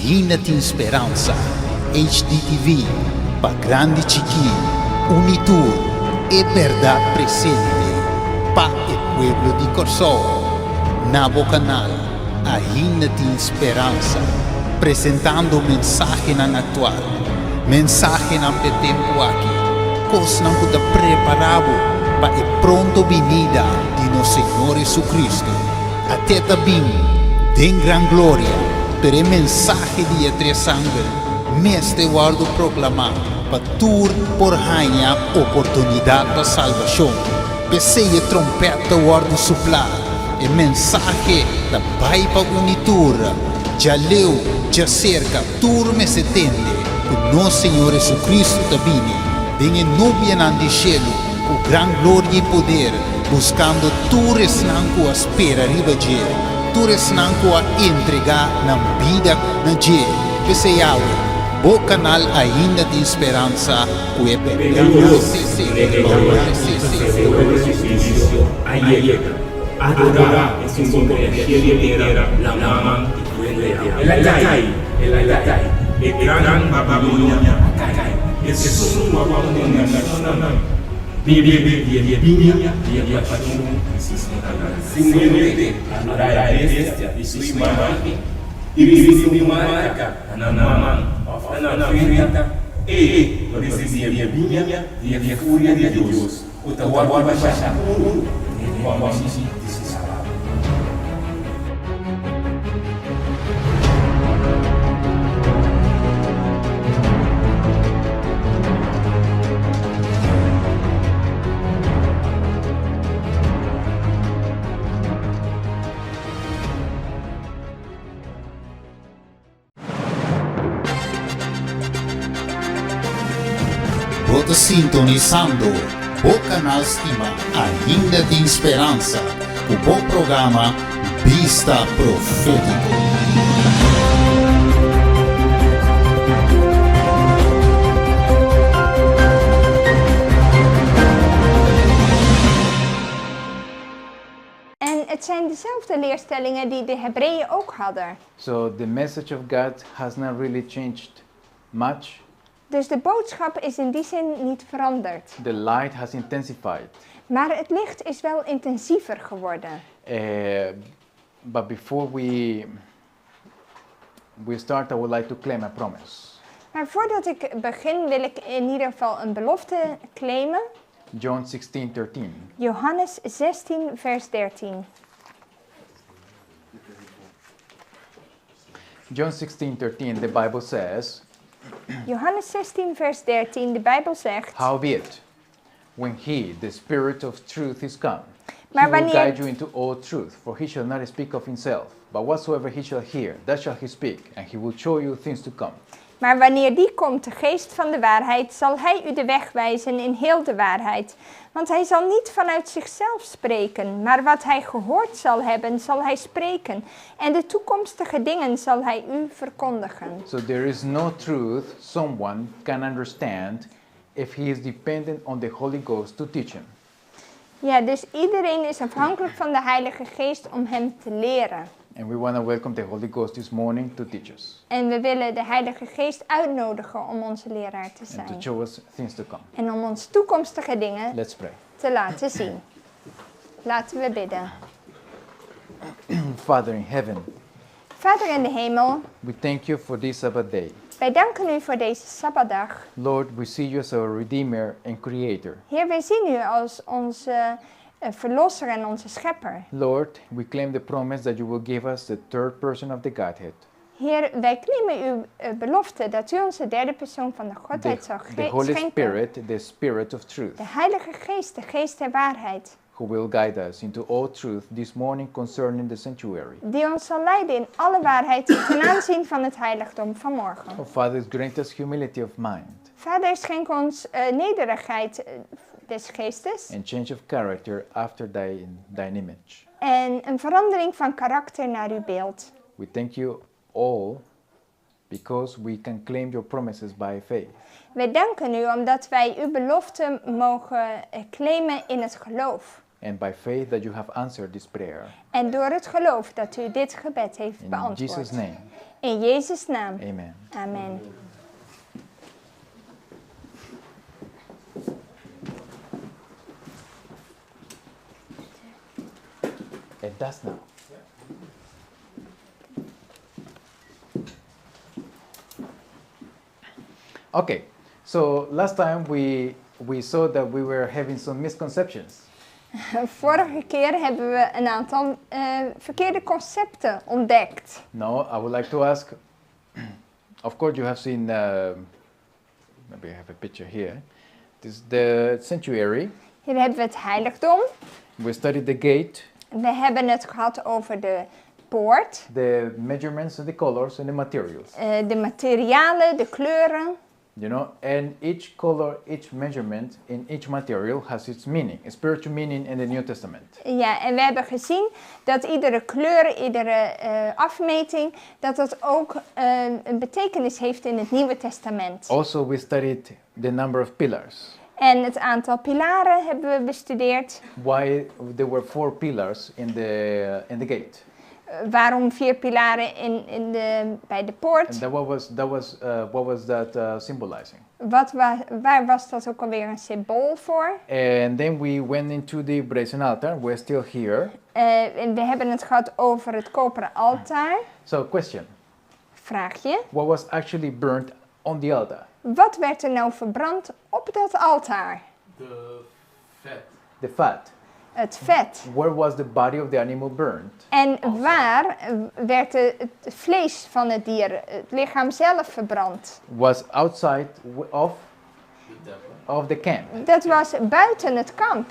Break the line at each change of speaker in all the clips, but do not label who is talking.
Ainda tem esperança. HDTV, para grande chiquinho, Unitur, é verdade presente, para o pueblo de Corsol. Nabo canal, ainda tem esperança, apresentando mensagem atual, mensagem no tempo aqui, coisa não está preparado para a pronta vinda de nosso Senhor Jesus Cristo. Até também, tem grande glória, per a mensagem de a sangue, mestre guardo proclamar, para tur por rainha oportunidade para salvação. Pensei a trompeta guardo soplar, a mensagem da Pai para unitura, já leu, já cerca, turma se tende, o nosso Senhor Jesus Cristo também, tem a nuvem no cielo, com grande glória e poder, buscando tures nanco a espera riba de tures nanco a entregar na vida na je. Pensei o canal ainda tem esperança, o é
adorar esse mundo la mama e gran Babilônia esse som Babilônia Bíblia simulete a bestia e sua imagem e visível marca na mão na frente e recebia Bíblia e a fúria de Deus o tawar baixar
Bota sintonizando o canal Estima ainda tem esperança, o bom programa Vista Profético.
En het zijn dezelfde leerstellingen die de Hebreeën ook hadden.
So the message of God has not really changed much.
Dus de boodschap is in die zin niet veranderd.
The light has intensified.
Maar het licht is wel intensiever geworden.
But before we start, I would like to claim a promise.
Maar voordat ik begin wil ik in ieder geval een belofte claimen.
John 16:13.
Johannes 16 vers 13.
John 16:13, the Bible says,
Johannes 16 vers 13, de Bijbel zegt:
howbeit, when he, the Spirit of truth, is come,
Maar
he will
wanneer-
guide you into all truth, for he shall not speak of himself, but whatsoever he shall hear, that shall he speak, and he will show you things to come.
Maar wanneer die komt, de geest van de waarheid, zal hij u de weg wijzen in heel de waarheid. Want hij zal niet vanuit zichzelf spreken, maar wat hij gehoord zal hebben, zal hij spreken. En de toekomstige dingen zal hij u verkondigen.
So there is no truth someone can understand if he is dependent on the Holy Ghost to teach him.
Ja, dus iedereen is afhankelijk van de Heilige Geest om hem te leren.
And we want to welcome the Holy Ghost this morning to teach us
En we willen de Heilige Geest uitnodigen om onze leraar te
and to
zijn.
show us things to come.
En om ons toekomstige dingen
Let's pray.
te laten zien. Laten we bidden.
Father in heaven,
Vader in de hemel,
we thank you for this Sabbath day.
wij danken u voor deze Sabbatdag.
Lord, we see you as our Redeemer and Creator.
Heer, wij zien u als onze verlosser en onze schepper.
Lord, we claim the promise that you will give us the third person of the Godhead.
Heer, wij claimen uw belofte dat u ons de derde persoon van de Godheid zal
The Holy
schenken.
Spirit, the Spirit of truth,
De Heilige Geest, de Geest der waarheid.
who will guide us into all truth this morning concerning the sanctuary.
Die ons zal leiden in alle waarheid ten aanzien van het heiligdom van morgen.
Oh, Father, grant us humility of mind
Vader, schenk ons nederigheid des geestes
and change of character after thine image.
en een verandering van karakter naar uw beeld.
We thank you all because we can claim your promises by faith.
Wij danken u omdat wij uw belofte mogen claimen in het geloof.
and by faith that you have answered this prayer.
En door het geloof dat u dit gebed heeft
In
beantwoord.
Jesus' name,
In Jezus' naam.
amen.
Amen.
It does now. Okay, so last time we saw that we were having some misconceptions.
Vorige keer hebben we een aantal verkeerde concepten ontdekt.
Now, I would like to ask, of course you have seen, maybe I have a picture here. This is the sanctuary.
Hier hebben we het heiligdom.
We studied the gate,
We hebben het gehad over de poort,
the measurements and the colors and the materials.
de materialen, de kleuren.
You know, and each color, each measurement in each material has its meaning, a spiritual meaning in the New Testament.
Ja, en we hebben gezien dat iedere kleur, iedere afmeting, dat dat ook een betekenis heeft in het Nieuwe Testament.
Also, we studied the number of pillars.
En het aantal pilaren hebben we bestudeerd.
Why there were 4 pillars in the gate.
Waarom 4 pilaren bij de poort?
And what was that symbolizing?
Waar was dat ook alweer een symbool voor?
And then we went into the brazen altar. We're still here.
En we hebben het gehad over het koperen altaar.
So, question:
Vraagje.
what was actually burnt on the altar?
Wat werd er nou verbrand op dat altaar?
The fat.
Het vet.
Where was the body of the animal burned?
En waar werd het vlees van het dier, het lichaam zelf, verbrand?
Was outside of the camp.
Dat was buiten het kamp.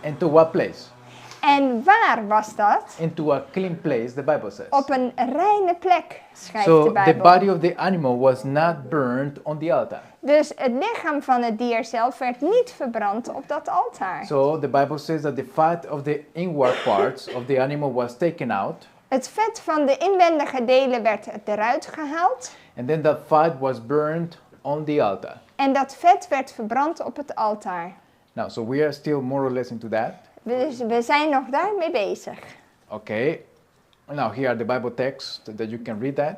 Into what place?
En waar was dat?
Into a clean place, the Bible says.
Op een reine plek, schrijft
So
de
the
Bijbel.
body of the animal was not burned on the altar.
Dus het lichaam van het dier zelf werd niet verbrand op dat altaar.
So the Bible says that the fat of the inward parts of the animal was taken out,
Het vet van de inwendige delen werd eruit gehaald.
and then that fat was burned on the altar.
En dat vet werd verbrand op het altaar.
Now, so we are still more or less into that.
Dus we zijn nog daarmee bezig.
Okay. Now here are the Bible texts that you can read that.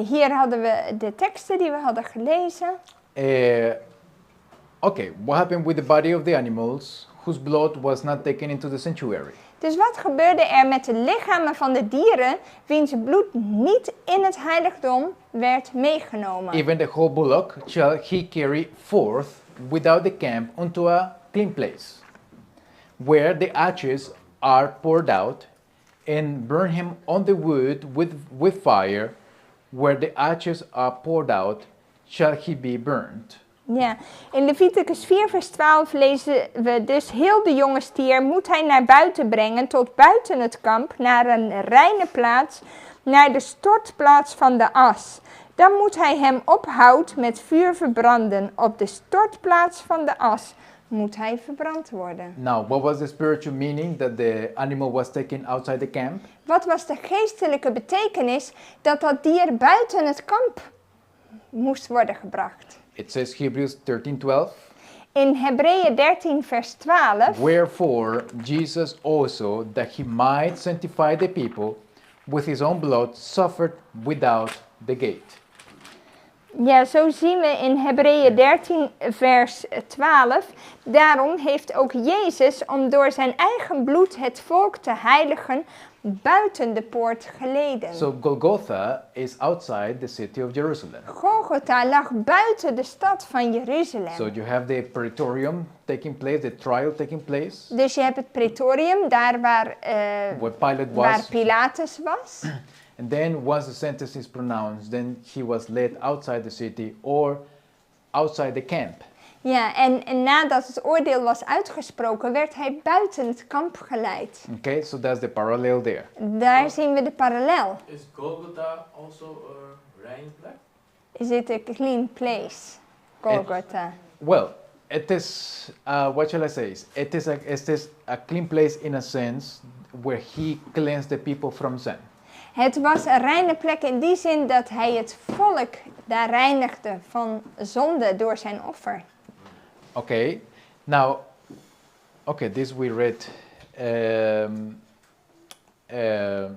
Hier hadden we de teksten die we hadden gelezen.
Okay, what happened with the body of the animals whose blood was not taken into the sanctuary?
Dus wat gebeurde er met de lichamen van de dieren wiens bloed niet in het heiligdom werd meegenomen?
Even the whole bullock shall he carry forth without the camp unto a clean place, where the ashes are poured out, and burn him on the wood with fire, where the ashes are poured out, shall he be burned.
Ja, in Leviticus 4 vers 12 lezen we dus heel de jonge stier moet hij naar buiten brengen tot buiten het kamp, naar een reine plaats, naar de stortplaats van de as. Dan moet hij hem op hout met vuur verbranden. Op de stortplaats van de as moet hij verbrand worden.
Now, what was the spiritual meaning that the animal was taken outside the camp?
Wat was de geestelijke betekenis dat dat dier buiten het kamp moest worden gebracht?
It says Hebrews 13:12.
In Hebreeën 13 vers 12.
Wherefore Jesus also, that he might sanctify the people, with his own blood suffered without the gate.
Ja, zo zien we in Hebreeën 13 vers 12. Daarom heeft ook Jezus, om door zijn eigen bloed het volk te heiligen, buiten de poort geleden.
So Golgotha is outside the city of Jerusalem.
Golgotha lag buiten de stad van Jeruzalem.
So you have the praetorium taking place, the trial taking place,
Dus je hebt het praetorium, daar waar
where Pilate was.
Pilatus was.
And then once the sentence is pronounced, then he was led outside the city or outside the camp.
Ja, en nadat het oordeel was uitgesproken, werd hij buiten het kamp geleid.
Okay, so that's the parallel there.
Daar zien we de parallel.
Is Golgotha also a rain plek?
Is it a clean place? Golgotha.
Well, it is, what shall I say? It is a clean place in a sense where he cleansed the people from sin.
Het was een reine plek in die zin dat hij het volk daar reinigde van zonde door zijn offer.
Okay, now Okay, this we read. Um, uh,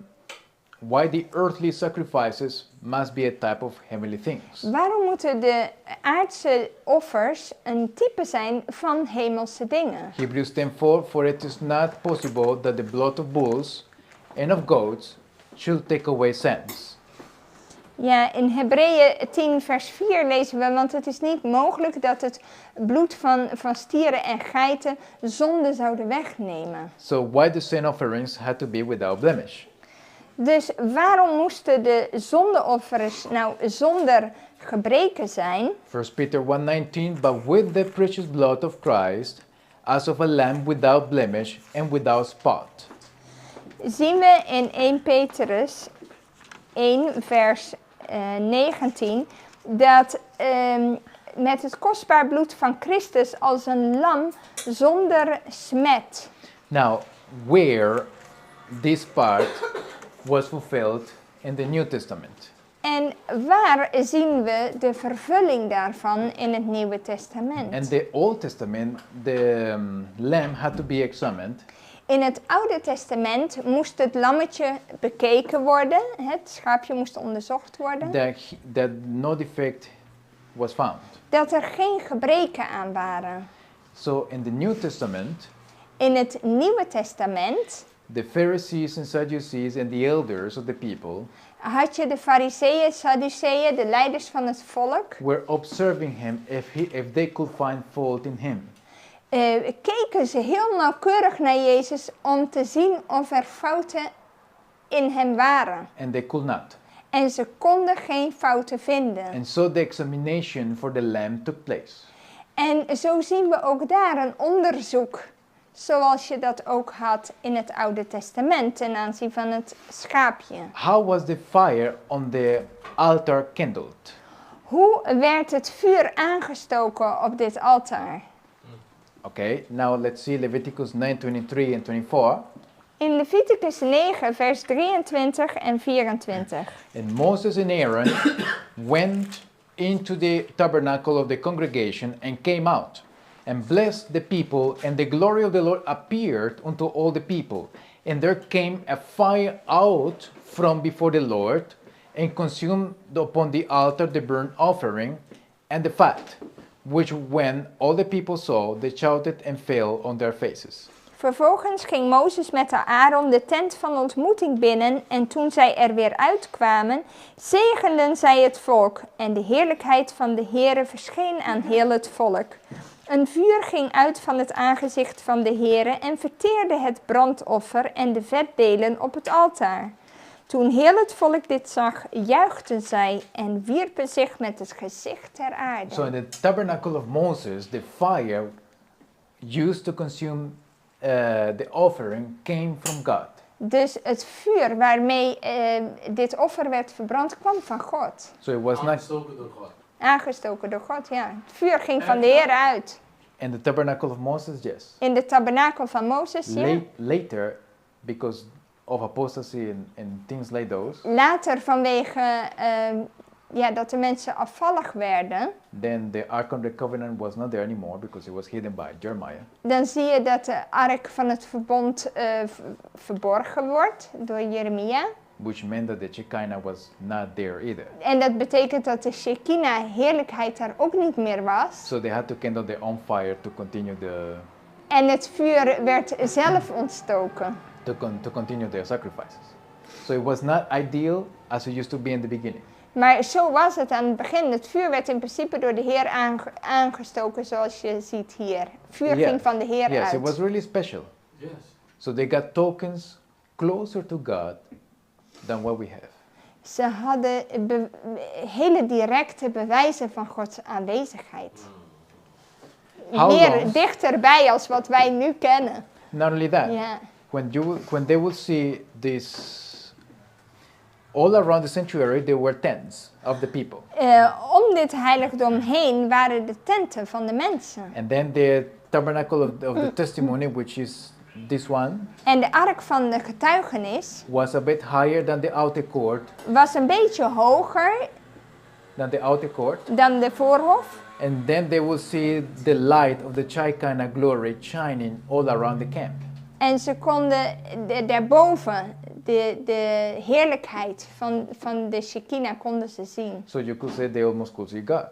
why the earthly sacrifices must be a type of heavenly things.
Waarom moeten de aardse offers een type zijn van hemelse dingen?
Hebrews 10:4, for it is not possible that the blood of bulls and of goats should take away sins.
Ja, in Hebreeën 10 vers 4 lezen we, want het is niet mogelijk dat het bloed van stieren en geiten zonde zouden wegnemen.
So why the sin offerings had to be without blemish?
Dus waarom moesten de zondeoffers nou zonder gebreken zijn?
1 Peter 1:19, but with the precious blood of Christ, as of a lamb without blemish and without spot.
Zien we in 1 Petrus 1 vers 19 dat met het kostbaar bloed van Christus als een lam zonder smet.
Now, where this part was fulfilled in the New Testament.
En waar zien we de vervulling daarvan in het Nieuwe Testament?
In the Old Testament, the lamb had to be examined.
In het Oude Testament moest het lammetje bekeken worden, het schaapje moest onderzocht worden,
That no defect was found.
dat er geen gebreken aan waren.
So in the New Testament,
In het Nieuwe Testament
the Pharisees and Sadducees and the elders of the people
had je de Fariseeën, Sadduceeën, de leiders van het volk,
were observing him if they could find fault in him.
keken ze heel nauwkeurig naar Jezus om te zien of er fouten in hem waren.
And they could not.
En ze konden geen fouten vinden.
And so the examination for the lamb took place.
En zo zien we ook daar een onderzoek, zoals je dat ook had in het Oude Testament ten aanzien van het schaapje.
How was the fire on the altar kindled?
Hoe werd het vuur aangestoken op dit altaar?
Okay, now let's see Leviticus 9:23 and 24.
In Leviticus 9 vers 23 en 24.
And Moses and Aaron went into the tabernacle of the congregation and came out and blessed the people, and the glory of the Lord appeared unto all the people. And there came a fire out from before the Lord and consumed upon the altar the burnt offering and the fat, which when all the people saw, they shouted and fell on their faces.
Vervolgens ging Mozes met Aaron de tent van ontmoeting binnen en toen zij er weer uitkwamen, zegenden zij het volk en de heerlijkheid van de Heere verscheen aan heel het volk. Een vuur ging uit van het aangezicht van de Heere en verteerde het brandoffer en de vetdelen op het altaar. Toen heel het volk dit zag, juichten zij en wierpen zich met het gezicht ter aarde.
So in the tabernacle of Moses, the fire used to consume the offering came from God.
Dus het vuur waarmee dit offer werd verbrand kwam van God.
So it was not
Aangestoken door God.
Aangestoken door God, ja. Het vuur ging van de Heer uit.
in the tabernacle of Moses, yes.
In de tabernakel van Mozes, ja.
Later, because of apostasy and things like those,
Later vanwege dat de mensen afvallig werden,
then the Ark of the Covenant was not there anymore because it was hidden by Jeremiah.
dan zie je dat de ark van het verbond verborgen wordt door Jeremia.
Which meant that the Shekinah was not there either.
En dat betekent dat de Shekinah heerlijkheid daar ook niet meer was.
So they had to kindle their own fire to continue
En het vuur werd zelf ontstoken.
to continue their sacrifices. So it was not ideal as it used to be in the beginning.
Maar zo was het aan het begin. Het vuur werd in principe door de Heer aangestoken zoals je ziet hier. Vuur ging van de Heer
yes,
uit.
it was really special.
Yes.
So they got tokens closer to God than what we have.
Ze hadden hele directe bewijzen van Gods aanwezigheid.
How
Meer
long?
dichterbij als wat wij nu kennen.
Not only that,
Ja.
when they will see this all around the sanctuary, there were tents of the people.
Om dit heiligdom heen waren de tenten van de mensen.
And then the tabernacle of the testimony, which is this one,
En de ark van de getuigenis
was a bit higher than the outer court,
was een beetje hoger
dan de outer court.
dan de voorhof.
And then they will see the light of the Shekinah glory shining all around the camp.
En ze konden daarboven de heerlijkheid van de Shekinah konden ze zien.
So you could say they almost could see God.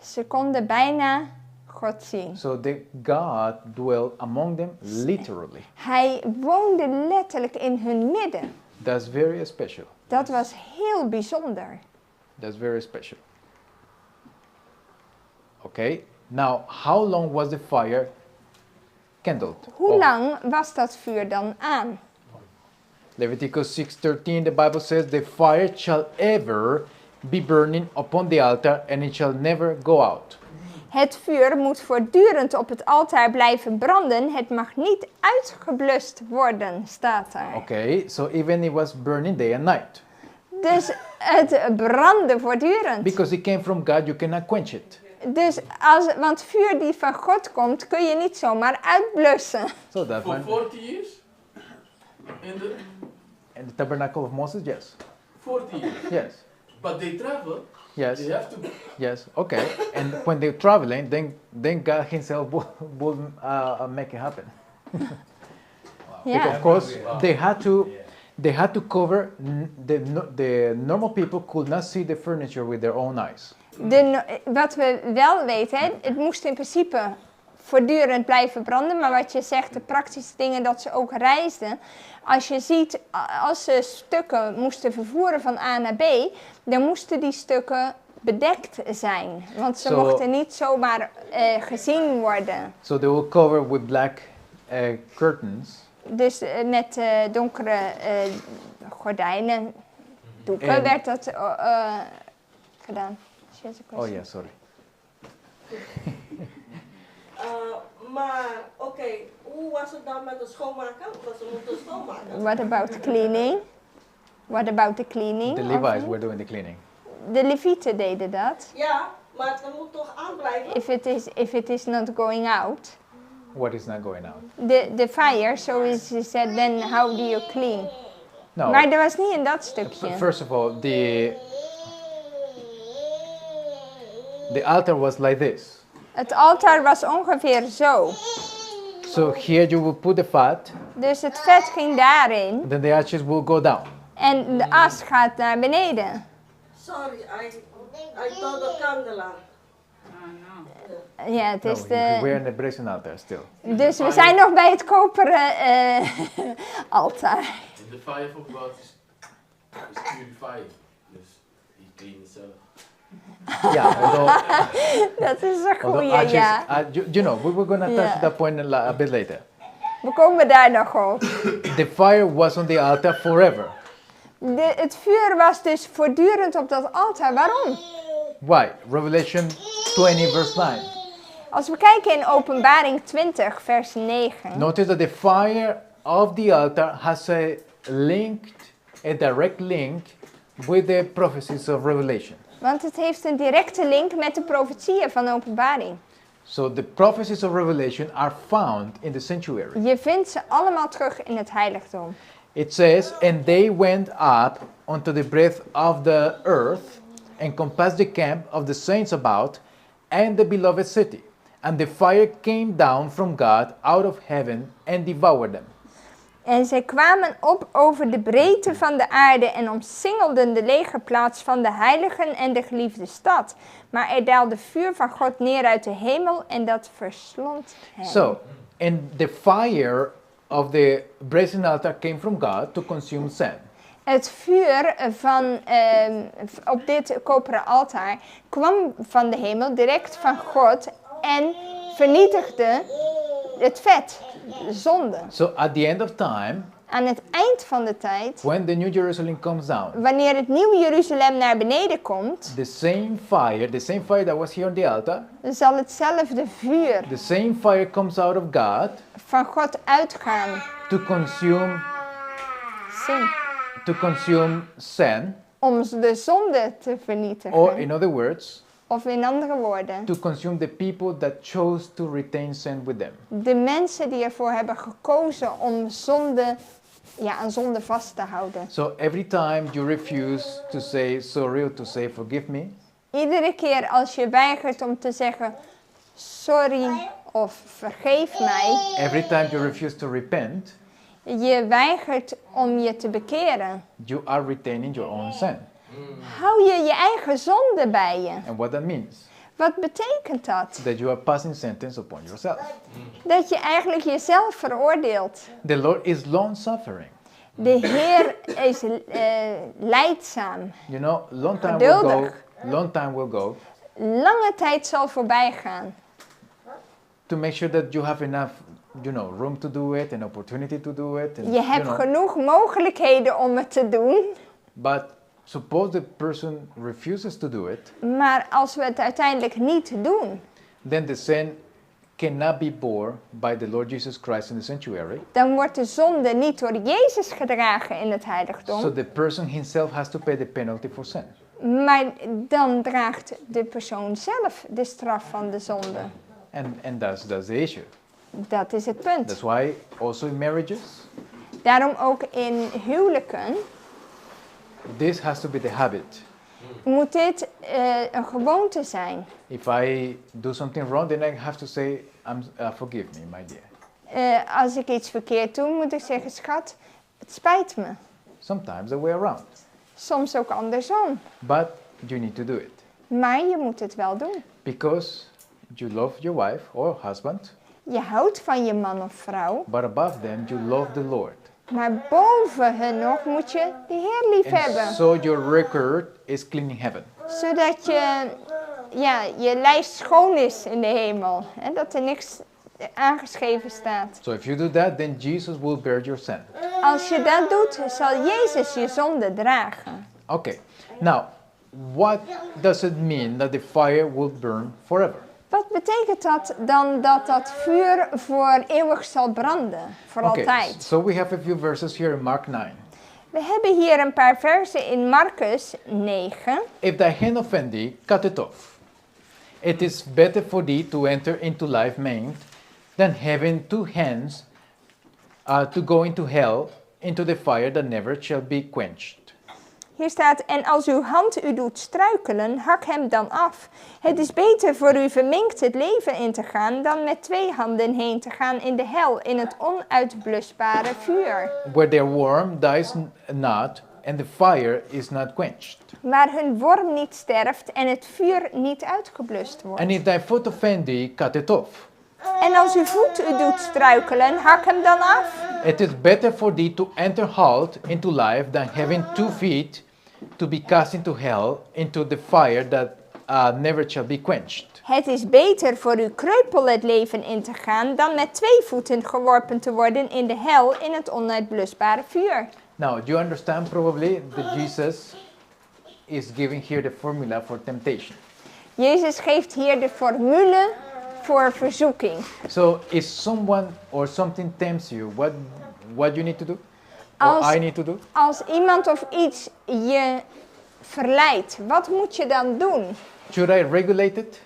Ze konden bijna God zien.
So God dwelt among them literally.
Hij woonde letterlijk in hun midden.
That's very special.
Dat was heel bijzonder.
That's very special. Okay, now how long was the fire kindled?
Hoe lang was dat vuur dan aan?
Leviticus 6:13, the Bible says, the fire shall ever be burning upon the altar and it shall never go out.
Het vuur moet voortdurend op het altaar blijven branden. Het mag niet uitgeblust worden, staat daar.
Okay, so even it was burning day and night.
Dus het brandde voortdurend.
Because it came from God, you cannot quench it.
Dus want vuur die van God komt, kun je niet zomaar uitblussen.
So that
For
one,
40 years? In
in the tabernacle of Moses, yes.
40 years.
Yes.
But they travel.
Yes.
They have to.
Yes. Okay. And when they're traveling, then God Himself will make it happen. Because
Ja.
of course they had to cover the normal people could not see the furniture with their own eyes.
Wat we wel weten, het moest in principe voortdurend blijven branden. Maar wat je zegt, de praktische dingen dat ze ook reisden. Als je ziet, als ze stukken moesten vervoeren van A naar B, dan moesten die stukken bedekt zijn. Want ze mochten niet zomaar gezien worden.
So they will cover with black curtains.
Dus met donkere gordijnen, doeken werd dat gedaan.
Oh yeah, sorry.
Maar oké, hoe was het dan met het schoonmaken? Dat ze moeten schoonmaken?
What about cleaning? What about the cleaning?
The Levites were doing the cleaning.
De Levieten deden dat.
Ja, maar het moet toch aanblijven?
If it is not going out.
What is not going out?
The fire, so is said, then how do you clean?
No.
Maar dat was niet in dat stukje.
First of all, the altar was like this.
Het altaar was ongeveer zo.
So here you will put the fat,
Dus het vet ging daarin
then the ashes will go down.
en de as gaat naar beneden.
Sorry, I thought the candela.
Ja, het
No,
is
we're in
de...
the brazen altar still.
Dus we zijn nog bij het koperen altaar.
And the fire from God is purified. Dus he clean itself.
Yeah, although
Dat is een goeie,
ashes,
ja.
you know, we were going to touch
Yeah.
that point a bit later.
We komen daar nog op.
The fire was on the altar forever.
Het vuur was dus voortdurend op dat altaar. Waarom?
Why? Revelation 20 verse 9.
Als we kijken in Openbaring 20, vers 9.
Notice that the fire of the altar has a direct link with the prophecies of Revelation.
Want het heeft een directe link met de profetieën van Openbaring.
So the prophecies of Revelation are found in the sanctuary.
Je vindt ze allemaal terug in het heiligdom.
It says, and they went up unto the breadth of the earth, and compassed the camp of the saints about, and the beloved city. And the fire came down from God out of heaven, and devoured them.
En zij kwamen op over de breedte van de aarde en omsingelden de legerplaats van de heiligen en de geliefde stad. Maar er daalde vuur van God neer uit de hemel en dat verslond hen.
So, and the fire of the brazen altar came from God to consume sand.
Het vuur van, op dit koperen altaar kwam van de hemel, direct van God, en vernietigde het vet, de zonde.
So at the end of time,
Aan het eind van de tijd,
when the New Jerusalem comes down,
wanneer het nieuwe Jeruzalem naar beneden komt,
the same fire that was here on the altar,
zal hetzelfde vuur
the same fire comes out of God
van God uitgaan.
to consume sin,
Om de zonde te vernietigen.
or in other words,
Of in andere woorden,
to consume the people that chose to retain sin with them.
de mensen die ervoor hebben gekozen om zonde, aan zonde vast te houden.
So every time you refuse to say sorry or to say forgive me,
Iedere keer als je weigert om te zeggen sorry of vergeef mij,
every time you refuse to repent,
je weigert om je te bekeren,
you are retaining your own sin.
hou je je eigen zonde bij je.
And what that means,
Wat betekent dat?
that you are passing sentence upon yourself.
Dat je eigenlijk jezelf veroordeelt.
The Lord is long-suffering.
De Heer is lijdzaam.
You know, long time will go,
Geduldig.
long time will go
Lange tijd zal voorbij gaan.
to make sure that you have enough, room to do it and opportunity to do it. And,
Je hebt genoeg mogelijkheden om het te doen.
But suppose the person refuses to do it,
Maar als we het uiteindelijk niet doen,
then the sin cannot be bore by the Lord Jesus Christ in the sanctuary.
dan wordt de zonde niet door Jezus gedragen in het
So
heiligdom.
the person himself has to pay the penalty for sin.
Maar dan draagt de persoon zelf de straf van de zonde.
And that's the issue.
Dat is het punt.
That's why also in marriages,
Daarom ook in huwelijken
this has to be the habit.
moet dit een gewoonte zijn.
If I do something wrong, then I have to say, forgive me, my dear.
Als ik iets verkeerd doe, moet ik zeggen, schat, het spijt me.
Sometimes the way around.
Soms ook andersom.
But you need to do it.
Maar je moet het wel doen.
Because you love your wife or husband,
Je houdt van je man of vrouw,
but above them you love the Lord.
maar boven hen nog moet je de Heer lief hebben.
And so your record is clean in heaven.
Zodat je lijst schoon is in de hemel. En dat er niks aangeschreven staat.
So if you do that, then Jesus will bear your sin.
Als je dat doet, zal Jezus je zonde dragen.
Okay. Now, what does it mean that the fire will burn forever?
Wat betekent dat dan dat vuur voor eeuwig zal branden? Voor altijd.
So we have a few verses here in Mark 9.
We hebben hier een paar versen in Marcus 9.
If thy hand offend thee, cut it off. It is better for thee to enter into life maimed than having two hands to go into hell, into the fire that never shall be quenched.
Hier staat, en als uw hand u doet struikelen, hak hem dan af. Het is beter voor u verminkt het leven in te gaan, dan met twee handen heen te gaan in de hel, in het onuitblusbare vuur.
Where their worm dies not, and the fire is not quenched.
Waar hun worm niet sterft en het vuur niet uitgeblust wordt.
And if thy foot offend thee, cut it off.
En als uw voet u doet struikelen, hak hem dan af.
It is better for thee to enter halt into life than having 2 feet to be cast into hell, into the fire that never shall be quenched.
Het is beter voor u kreupel het leven in te gaan, dan met 2 voeten geworpen te worden in de hel, in het onuitblusbare vuur.
Now, you understand probably that Jesus is giving here the formula for temptation.
Jezus geeft hier de formule voor verzoeking.
So, if someone or something tempts you, what you need to do?
Als-
Or I need to do?
Als iemand of iets je verleidt, wat moet je dan doen?
Should I regulate it?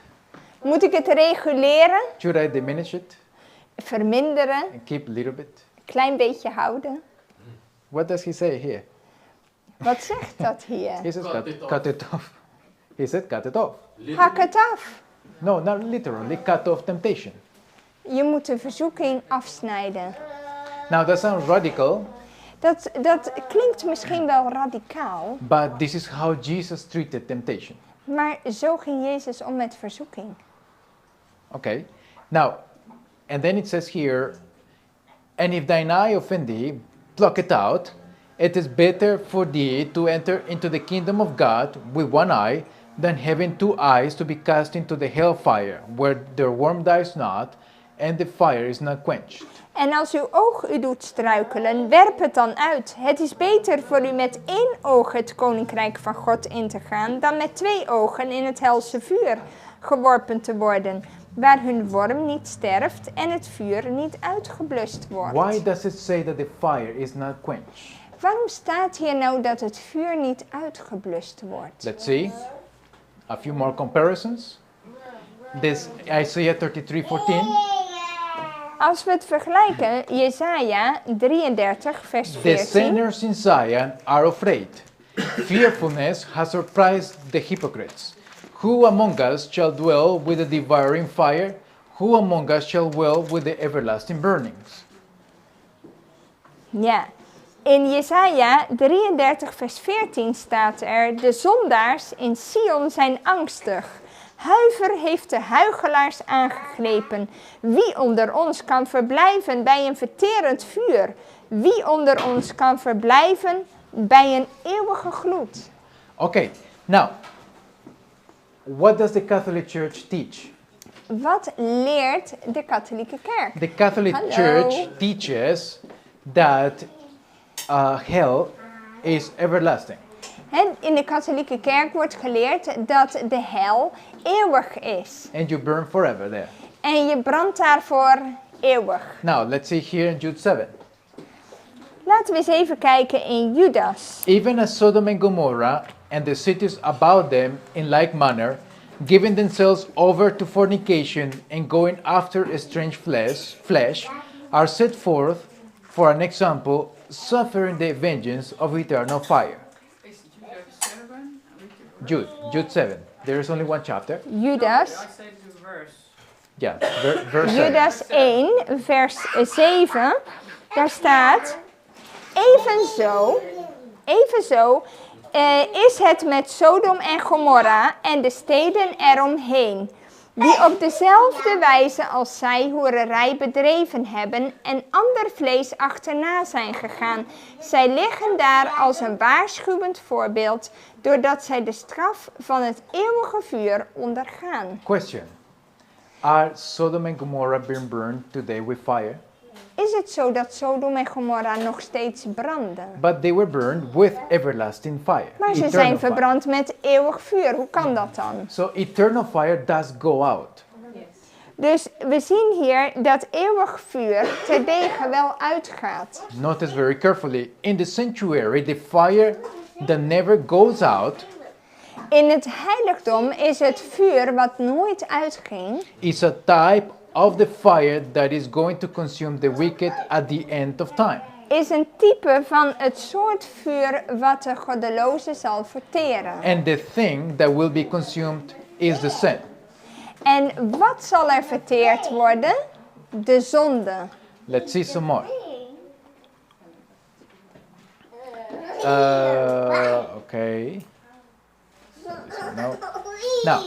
Moet ik het reguleren,
Should I diminish it
verminderen,
and keep a little bit?
een klein beetje houden?
What does he say here?
Wat zegt dat hier?
He says
Cut it off.
cut it off. He said cut it off.
Hak het af.
No, not literally, cut off temptation.
Je moet de verzoeking afsnijden.
Now that sounds radical,
Dat klinkt misschien wel radicaal,
but this is how Jesus treated temptation.
maar zo ging Jezus om met verzoeking.
Okay. Now, and then it says here, and if thine eye offend thee, pluck it out. It is better for thee to enter into the kingdom of God with one eye than having 2 eyes to be cast into the hellfire, where the worm dies not and the fire is not quenched.
En als uw oog u doet struikelen, werp het dan uit. Het is beter voor u met 1 oog het koninkrijk van God in te gaan, dan met 2 ogen in het helse vuur geworpen te worden, waar hun worm niet sterft en het vuur niet uitgeblust wordt.
Why does it say that the fire is not quenched?
Waarom staat hier nou dat het vuur niet uitgeblust wordt?
Let's see. A few more comparisons. This Isaiah 33:14.
Als we het vergelijken, Jesaja 33 vers
The
14.
sinners in Zion are afraid. Fearfulness has surprised the hypocrites, Who among us shall dwell with the devouring fire? Who among us shall dwell with the everlasting burnings?
Ja, in Jesaja 33 vers 14 staat er: de zondaars in Sion zijn angstig. Huiver heeft de huichelaars aangegrepen. Wie onder ons kan verblijven bij een verterend vuur? Wie onder ons kan verblijven bij een eeuwige gloed?
Okay, now, what does the Catholic Church teach?
Wat leert de katholieke kerk?
The Catholic
Hallo.
Church teaches that hell is everlasting.
In de katholieke kerk wordt geleerd dat de hel eeuwig is.
And you burn forever there.
En je brandt daarvoor eeuwig.
Now, let's see here in Jude 7.
Laten we eens even kijken in Judas.
Even as Sodom and Gomorrah and the cities about them in like manner, giving themselves over to fornication and going after a strange flesh, are set forth for an example, suffering the vengeance of eternal fire.
Is Jude 7?
Jude 7. There is only one chapter.
Judas.
I said the verse.
Yeah, verse 7.
Judas 1, vers 7. Daar staat: evenzo is het met Sodom en Gomorra en de steden eromheen, die op dezelfde wijze als zij hoererij bedreven hebben en ander vlees achterna zijn gegaan. Zij liggen daar als een waarschuwend voorbeeld, doordat zij de straf van het eeuwige vuur ondergaan.
Question. Are Sodom and Gomorrah being burned today with fire?
Is het zo dat Sodom en Gomorra nog steeds branden?
But they were burned with everlasting fire.
Maar ze
eternal
zijn
fire.
verbrand met eeuwig vuur. Hoe kan dat dan?
So eternal fire does go out.
Dus we zien hier dat eeuwig vuur terdege wel uitgaat.
Notice very carefully, in the sanctuary, the fire that never goes out
In het heiligdom is het vuur wat nooit uitging,
is a type of the fire that is going to consume the wicked at the end of time.
is een type van het soort vuur wat de goddeloze zal verteren.
And the thing that will be consumed is the sin.
En wat zal er verteerd worden? De zonde.
Let's see some more. Okay. No. Now,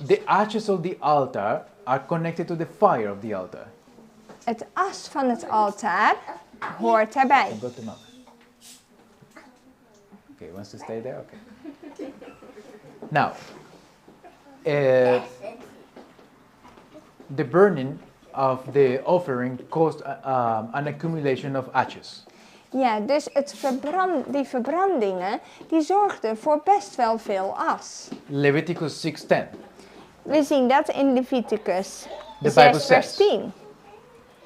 the ashes of the altar are connected to the fire of the altar.
Het as van het altaar hoort erbij.
Go to mom. Okay, wants to stay there? Okay. Now, the burning of the offering caused an accumulation of ashes.
Ja, dus die verbrandingen, die zorgden voor best wel veel as.
Leviticus 6:10.
We zien dat in Leviticus
The
6
Bible
vers
says.
10.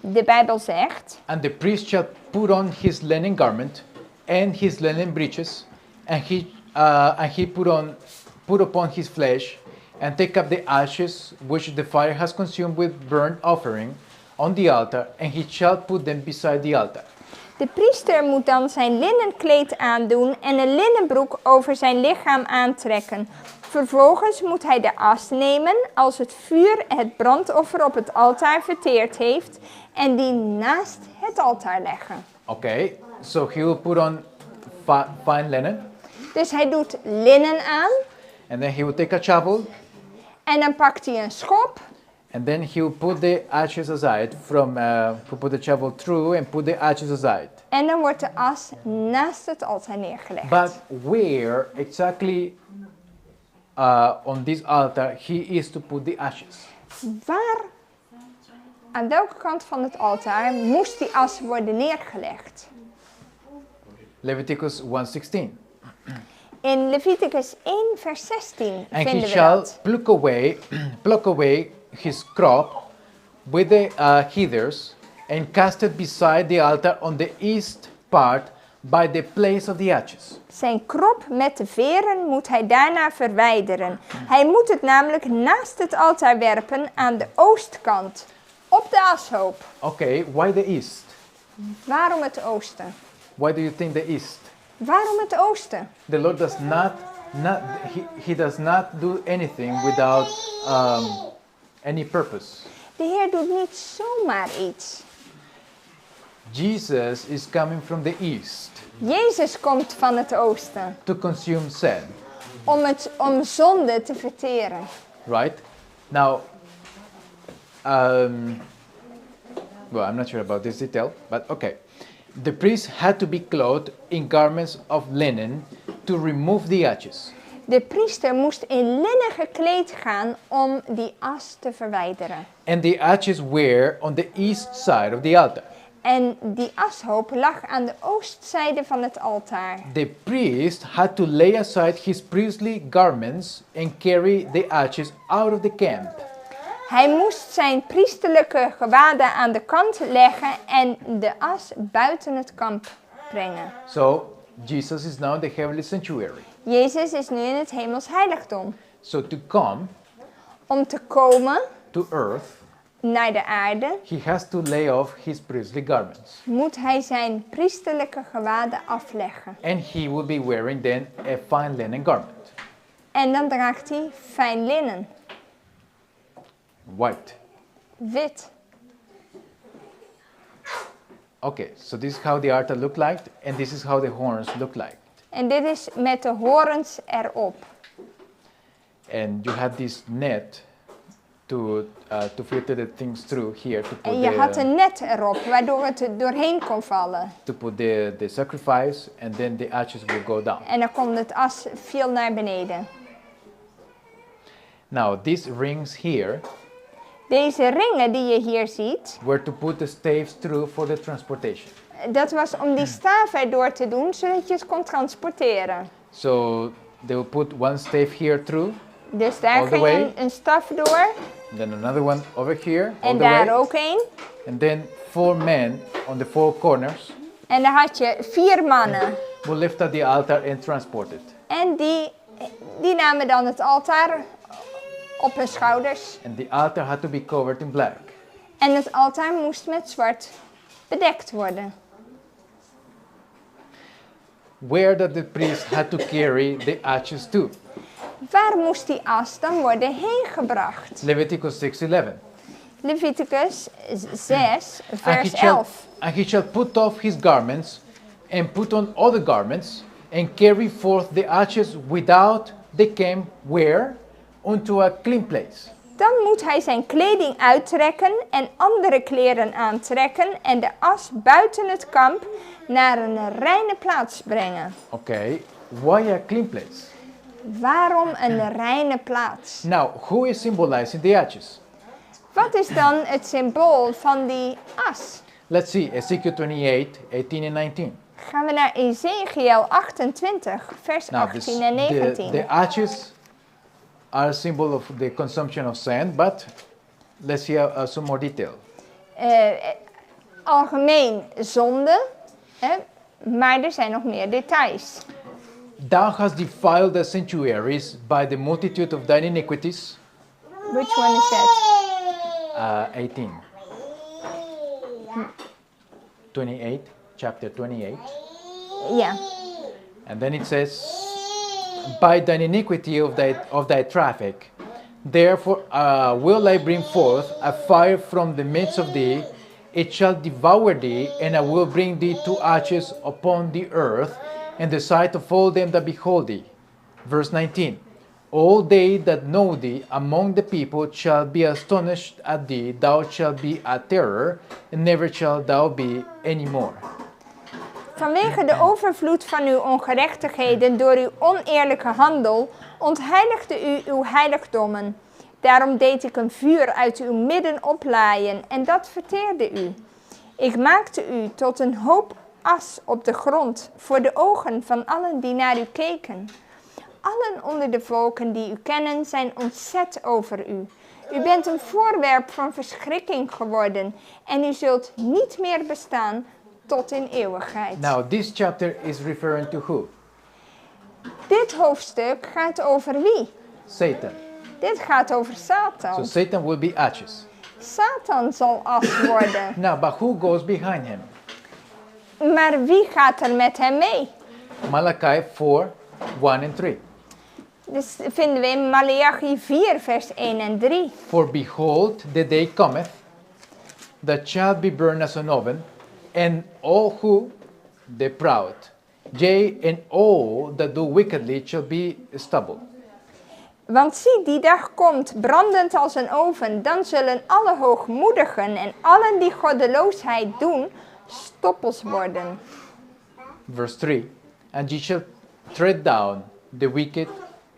De Bijbel zegt:
And the priest shall put on his linen garment and his linen breeches, and he put upon his flesh, and take up the ashes which the fire has consumed with burnt offering on the altar, and he shall put them beside the altar.
De priester moet dan zijn linnenkleed aandoen en een linnenbroek over zijn lichaam aantrekken. Vervolgens moet hij de as nemen als het vuur het brandoffer op het altaar verteerd heeft en die naast het altaar leggen.
Okay, so he will put on fine linen,
Dus hij doet linnen aan
and then he will take a shovel,
en dan pakt hij een schop
and then he will put the ashes aside put the shovel through and put the ashes aside.
en dan wordt de as naast het altaar neergelegd.
But where exactly on this altar he is to put the ashes?
Waar, aan welke kant van het altaar moest die as worden neergelegd?
Leviticus 1:16.
In Leviticus 1 vers 16
And he
vinden we
shall
dat.
pluck away his crop with the heathers and cast it beside the altar on the east part by the place of the ashes.
Zijn krop met de veren moet hij daarna verwijderen. Hij moet het namelijk naast het altaar werpen aan de oostkant, op de ashoop.
Okay, why the east?
Waarom het oosten?
Why do you think the east?
Waarom het oosten?
The Lord does not He does not do anything without any purpose.
De Heer doet niet zomaar iets.
Jesus is coming from the east
Jezus komt van het oosten
to consume sin,
om zonde te verteren.
right? Now, well, I'm not sure about this detail, but okay. The priest had to be clothed in garments of linen to remove the ashes.
De priester moest in linnen gekleed gaan om die as te verwijderen.
And the ashes were on the east side of the altar.
En die ashoop lag aan de oostzijde van het altaar.
The priest had to lay aside his priestly garments and carry the ashes out of the camp.
Hij moest zijn priesterlijke gewaden aan de kant leggen en de as buiten het kamp brengen.
So, Jesus is now in the heavenly sanctuary.
Jezus is nu in het hemels heiligdom.
So, to come
Om te komen
to earth,
naar de aarde
he has to lay off his priestly garments.
moet hij zijn priesterlijke gewaden afleggen.
And he will be wearing then a fine linen garment,
En dan draagt hij fijn linnen,
white.
wit.
Okay, so this is how the altar looked like, and this is how the horns look like.
En dit is met de horens erop.
And you had this net to filter the things through here to put
En je had een net erop, waardoor het er doorheen kon vallen.
the sacrifice, and then the ashes will go down.
En dan kon het as viel naar beneden.
Now these rings here
Deze ringen die je hier ziet,
were to put the staves through for the transportation.
dat was om die staven erdoor te doen, zodat je het kon transporteren.
So they will put one stave here through,
Dus daar
All the
ging
way.
een staf door
then another one over here, all
en
the way,
daar ook een.
and then 4 men on the 4 corners
En dan had je 4 mannen.
will lift up the altar and transport it.
En die namen dan het altaar op hun schouders.
And the altar had to be covered in black.
En het altaar moest met zwart bedekt worden.
Where did the priest had to carry the ashes to?
Waar moest die as dan worden heen gebracht?
Leviticus 6:11.
Leviticus 6, vers 11.
And he shall put off his garments and put on other garments and carry forth the ashes without the camp where unto a clean place.
Dan moet hij zijn kleding uittrekken en andere kleren aantrekken en de as buiten het kamp naar een reine plaats brengen.
Okay, why a clean place?
Waarom een reine plaats?
Now, who is symbolizing the ashes?
Wat is dan het symbool van die as?
Let's see, Ezekiel 28, 18 and 19.
Gaan we naar Ezekiel 28, vers
Now,
18 en 19.
the ashes are a symbol of the consumption of sand, but let's see some more detail.
Algemeen zonde, maar er zijn nog meer details.
Thou hast defiled the sanctuaries by the multitude of thine iniquities.
Which one is that?
18. 28, chapter 28.
Ja.
And then it says, by thine iniquity of thy traffic, therefore will I bring forth a fire from the midst of thee, it shall devour thee, and I will bring thee to ashes upon the earth, in the sight of all them that behold thee. Verse 19. All they that know thee among the people shall be astonished at thee, thou shalt be a terror, and never shalt thou be any more.
Vanwege de overvloed van uw ongerechtigheden door uw oneerlijke handel ontheiligde u uw heiligdommen. Daarom deed ik een vuur uit uw midden oplaaien en dat verteerde u. Ik maakte u tot een hoop as op de grond voor de ogen van allen die naar u keken. Allen onder de volken die u kennen zijn ontzet over u. U bent een voorwerp van verschrikking geworden en u zult niet meer bestaan tot in eeuwigheid.
Now this chapter is referring to who?
Dit hoofdstuk gaat over wie?
Satan.
Dit gaat over
So
Satan.
Satan will be ashes.
Satan zal as worden.
Now, but who goes behind him?
Maar wie gaat er met hem mee?
Malachi 4, 1 and 3.
Dus vinden we in Maleachi 4, vers 1 en 3.
For behold, the day cometh, that shall be burned as an oven, and all who, the proud, yea, and all that do wickedly shall be stubble.
Want zie, die dag komt, brandend als een oven. Dan zullen alle hoogmoedigen en allen die goddeloosheid doen, stoppels worden.
Verse 3, and ye shall tread down the wicked,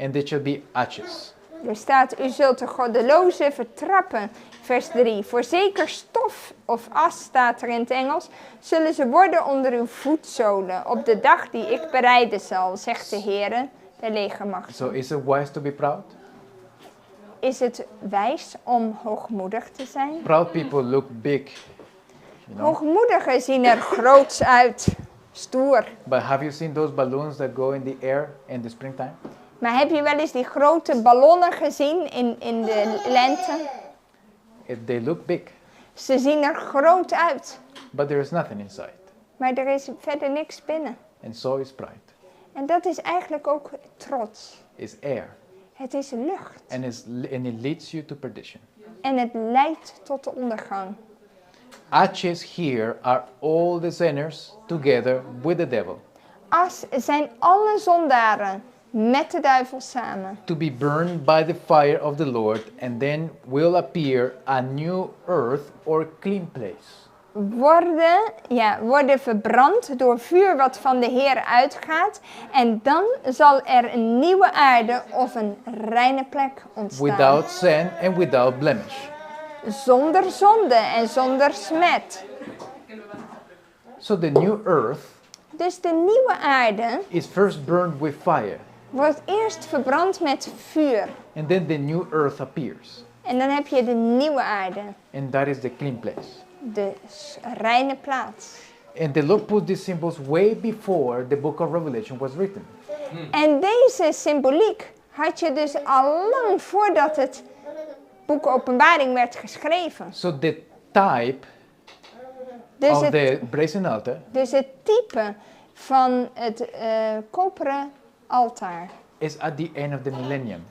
and they shall be ashes.
Er staat, u zult de goddelozen vertrappen. Vers 3, voorzeker stof of as, staat er in het Engels, zullen ze worden onder uw voetzolen, op de dag die ik bereiden zal, zegt de Heere, de legermacht.
So is it wise to be proud?
Is het wijs om hoogmoedig te zijn?
Proud people look big, you know.
Hoogmoedigen zien er groots uit, stoer.
But have you seen those balloons that go in the air in the springtime?
Maar heb je wel eens die grote ballonnen gezien in de lente?
They look big,
Ze zien er groot uit,
but there is nothing inside.
maar er is verder niks binnen.
And so is pride.
En dat is eigenlijk ook trots.
It's air,
Het is lucht.
and it leads you to perdition.
En het leidt tot de ondergang.
Ashes here are all the sinners together with the devil,
As zijn alle zondaren met de duivel samen.
to be burned by the fire of the Lord, and then will appear a new earth or clean place.
Worden verbrand door vuur wat van de Heer uitgaat. En dan zal er een nieuwe aarde of een reine plek ontstaan.
Without sin and without blemish.
Zonder zonde en zonder smet.
So the new earth
Dus de nieuwe aarde
is first burned with fire,
wordt eerst verbrand met vuur.
and then the new earth appears,
En dan heb je de nieuwe aarde.
and that is the clean place.
De reine plaats.
And the Lord put these symbols way before the book of Revelation was written.
En deze symboliek had je dus al lang voordat het boek Openbaring werd geschreven.
So the type
Dus
of
het,
the brazen altar
dus het type van het koperen altaar
is at the end of the millennium,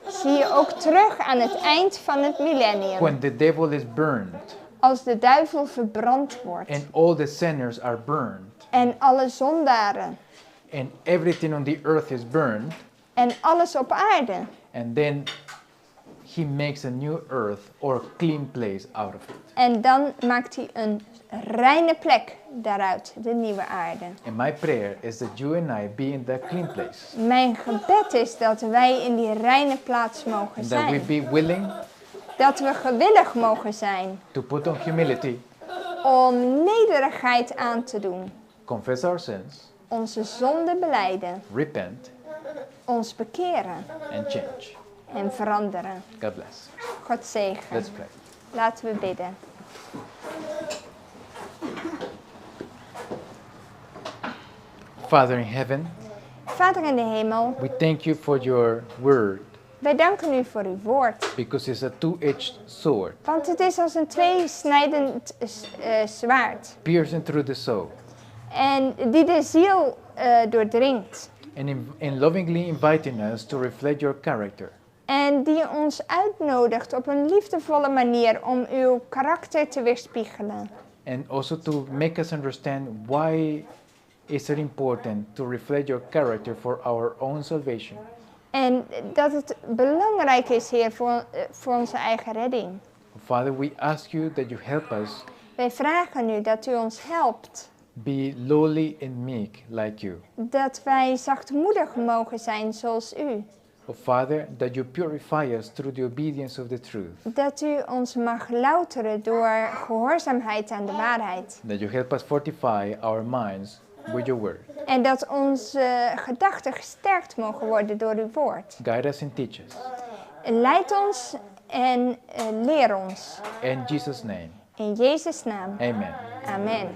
zie je ook terug aan het eind van het millennium.
when the devil is burned
Als de duivel verbrand wordt.
and all the sinners are burned
En alle zondaren.
and everything on the earth is burned,
En alles op aarde.
and then he makes a new earth or clean place out of it.
En dan maakt hij een reine plek daaruit, de nieuwe aarde.
And my prayer is that you and I be in that clean place,
Mijn gebed is dat wij in die reine plaats mogen
and that we
zijn.
be willing
Dat we gewillig mogen zijn
to put on humility,
om nederigheid aan te doen.
confess our sins,
Onze zonden belijden.
repent,
Ons bekeren
and change.
en veranderen.
God bless.
God zegen.
Let's pray.
Laten we bidden.
Father in heaven,
Vader in de hemel,
we thank you for your word,
wij danken u voor uw woord.
because it's a two-edged sword,
Want het is als een tweesnijdend zwaard.
piercing through the soul,
En die de ziel doordringt.
and in lovingly inviting us to reflect your character.
En die ons uitnodigt op een liefdevolle manier om uw karakter te weerspiegelen.
And also to make us understand why is it important to reflect your character for our own salvation.
En dat het belangrijk is, Heer, voor onze eigen redding.
Father, we ask you that you help us
Wij vragen u dat u ons helpt.
be lowly and meek like you.
Dat wij zachtmoedig mogen zijn zoals u.
Oh, Father, that you purify us through the obedience of the truth.
Dat u ons mag louteren door gehoorzaamheid aan de waarheid.
That you help us fortify our minds with your word.
En dat onze gedachten gesterkt mogen worden door uw woord.
Guide us and teach us.
Leid ons en leer ons.
In Jesus' name,
In Jezus' naam.
amen.
Amen.
Amen.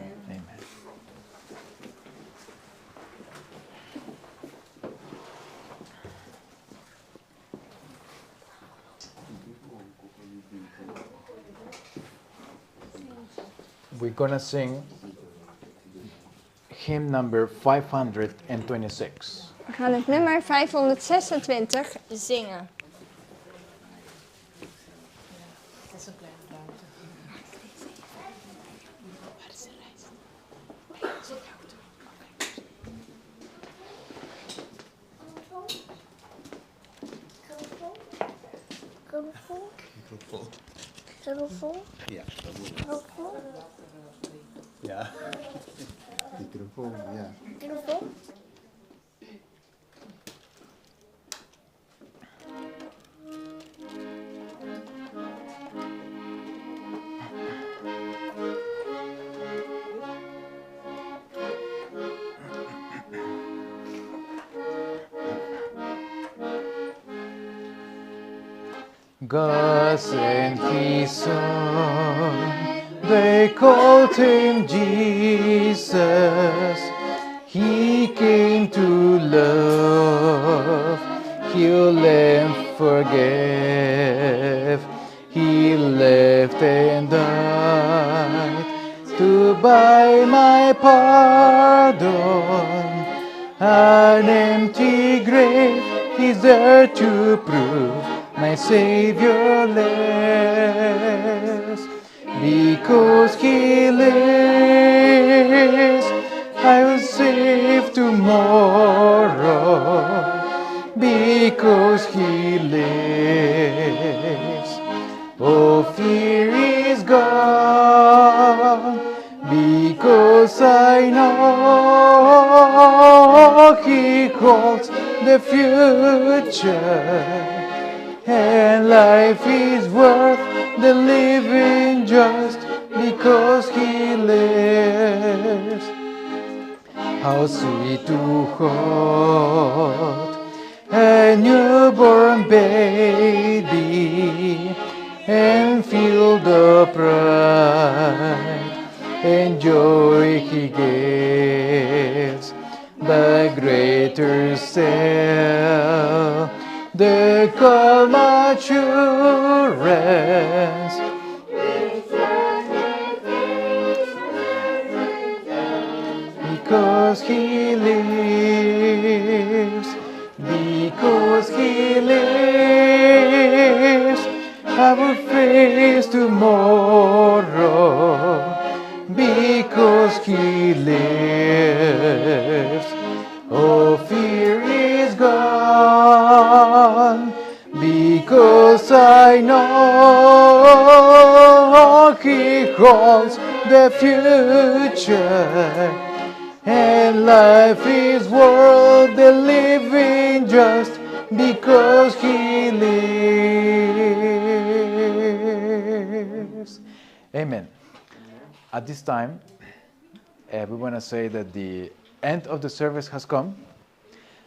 We're gonna sing hymn number 526.
We gaan het nummer 526 zingen.
Microfoon? Ja, dat moet ik. Ja. Microfoon, ja.
God sent His Son, they called Him Jesus. He came to love, heal and forgive. He lived and died to buy my pardon. An empty grave is there to prove my Savior lives. Because He lives, I will save tomorrow. Because He lives, all fear is gone. Because I know He holds the future. And life is worth the living just because He lives. How sweet to hold a newborn baby and feel the pride and joy He gives. But greater still, the calm assurance because He lives, because He lives, I will face tomorrow, because He lives. Oh, fear is gone, because I know He holds the future. And life is worth the living just because He lives. Amen. At this time, we want to say that the end of the service has come.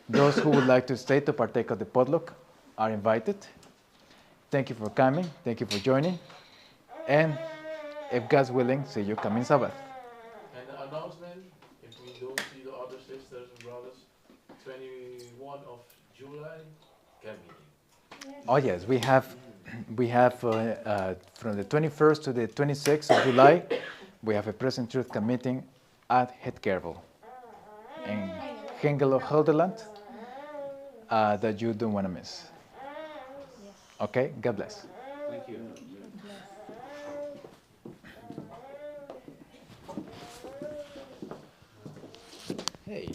Those who would like to stay to partake of the potluck are invited. Thank you for coming. Thank you for joining. And if God's willing, see you coming Sabbath.
And the announcement, if we don't see the other sisters and brothers, 21 of July, camp meeting.
Oh yes, we have from the 21st to the 26th of July, we have a present truth camp meeting at Het Kervel in Hengelo, Gelderland, that you don't want to miss. Okay, God bless.
Thank you.
Hey.